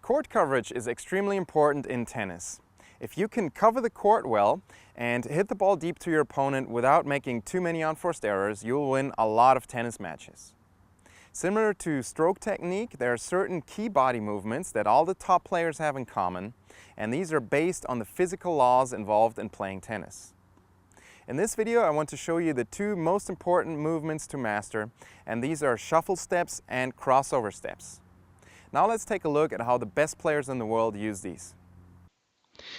Court coverage is extremely important in tennis. If you can cover the court well and hit the ball deep to your opponent without making too many unforced errors, you'll win a lot of tennis matches. Similar to stroke technique, there are certain key body movements that all the top players have in common, and these are based on the physical laws involved in playing tennis. In this video, I want to show you the two most important movements to master, and these are shuffle steps and crossover steps. Now let's take a look at how the best players in the world use these.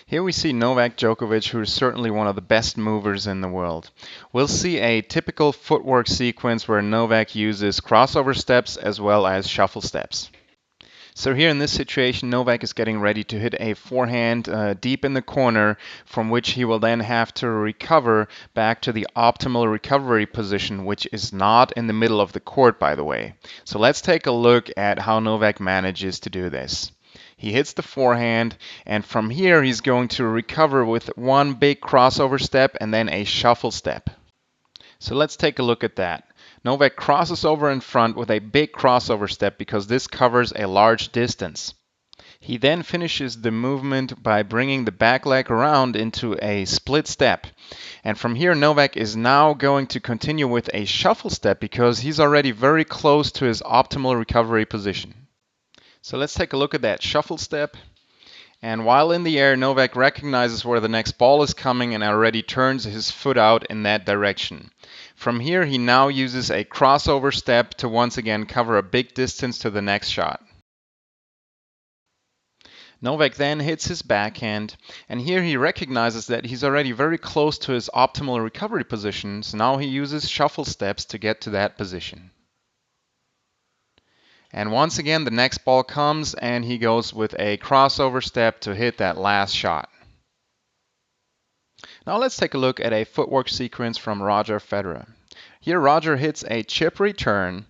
Here we see Novak Djokovic, who is certainly one of the best movers in the world. We'll see a typical footwork sequence where Novak uses crossover steps as well as shuffle steps. So here in this situation, Novak is getting ready to hit a forehand deep in the corner, from which he will then have to recover back to the optimal recovery position, which is not in the middle of the court, by the way. So let's take a look at how Novak manages to do this. He hits the forehand, and from here he's going to recover with one big crossover step and then a shuffle step. So let's take a look at that. Novak crosses over in front with a big crossover step because this covers a large distance. He then finishes the movement by bringing the back leg around into a split step. And from here, Novak is now going to continue with a shuffle step because he's already very close to his optimal recovery position. So let's take a look at that shuffle step. And while in the air, Novak recognizes where the next ball is coming and already turns his foot out in that direction. From here, he now uses a crossover step to once again cover a big distance to the next shot. Novak then hits his backhand, and here he recognizes that he's already very close to his optimal recovery position, so now he uses shuffle steps to get to that position. And once again, the next ball comes and he goes with a crossover step to hit that last shot. Now let's take a look at a footwork sequence from Roger Federer. Here Roger hits a chip return,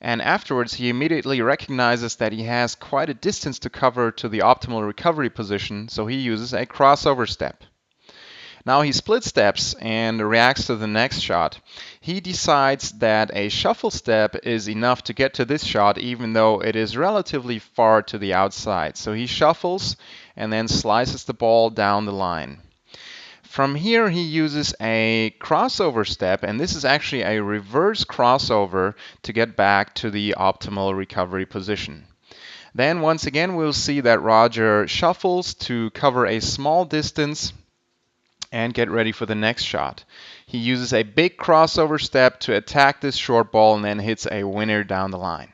and afterwards he immediately recognizes that he has quite a distance to cover to the optimal recovery position, so he uses a crossover step. Now he split steps and reacts to the next shot. He decides that a shuffle step is enough to get to this shot, even though it is relatively far to the outside. So he shuffles and then slices the ball down the line. From here he uses a crossover step, and this is actually a reverse crossover to get back to the optimal recovery position. Then once again we'll see that Roger shuffles to cover a small distance and get ready for the next shot. He uses a big crossover step to attack this short ball and then hits a winner down the line.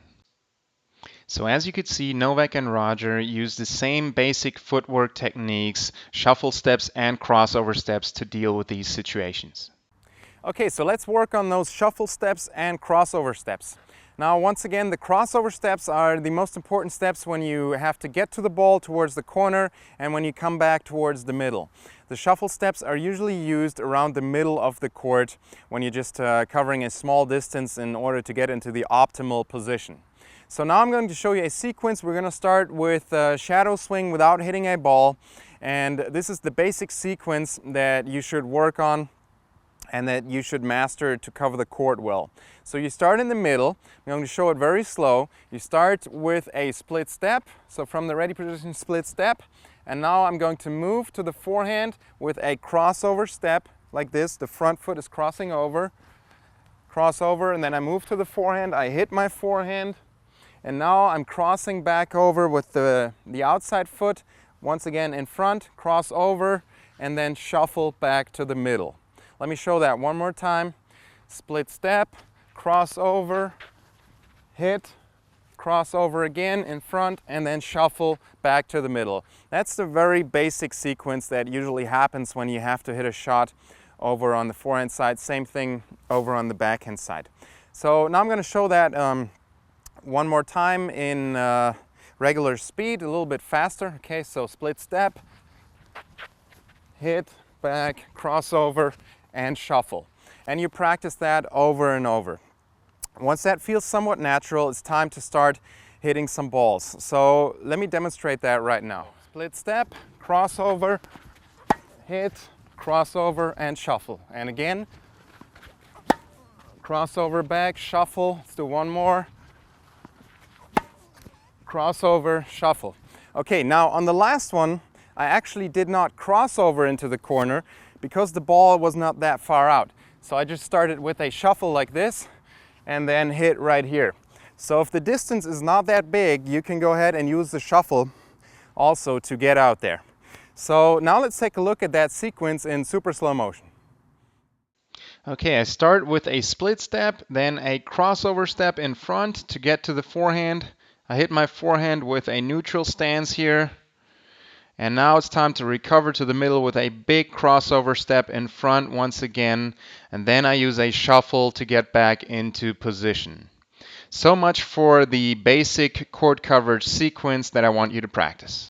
So as you could see, Novak and Roger use the same basic footwork techniques, shuffle steps and crossover steps to deal with these situations. Okay, so let's work on those shuffle steps and crossover steps. Now, once again, the crossover steps are the most important steps when you have to get to the ball towards the corner and when you come back towards the middle. The shuffle steps are usually used around the middle of the court when you're just covering a small distance in order to get into the optimal position. So now I'm going to show you a sequence. We're going to start with shadow swing without hitting a ball, and this is the basic sequence that you should work on and that you should master to cover the court well. So you start in the middle. I'm going to show it very slow. You start with a split step, so from the ready position, split step, and now I'm going to move to the forehand with a crossover step like this. The front foot is crossing over, crossover, and then I move to the forehand. I hit my forehand, and now I'm crossing back over with the outside foot, once again in front, cross over, and then shuffle back to the middle. Let me show that one more time. Split step, cross over, hit, cross over again in front, and then shuffle back to the middle. That's the very basic sequence that usually happens when you have to hit a shot over on the forehand side. Same thing over on the backhand side. So now I'm going to show that one more time in regular speed, a little bit faster. Okay, so split step, hit, back, crossover, and shuffle. And you practice that over and over. Once that feels somewhat natural, it's time to start hitting some balls. So let me demonstrate that right now. Split step, crossover, hit, crossover, and shuffle. And again, crossover back, shuffle. Let's do one more. Crossover, shuffle. Okay, now on the last one, I actually did not cross over into the corner because the ball was not that far out. So I just started with a shuffle like this and then hit right here. So if the distance is not that big, you can go ahead and use the shuffle also to get out there. So now let's take a look at that sequence in super slow motion. Okay, I start with a split step, then a crossover step in front to get to the forehand. I hit my forehand with a neutral stance here. And now it's time to recover to the middle with a big crossover step in front once again. And then I use a shuffle to get back into position. So much for the basic court coverage sequence that I want you to practice.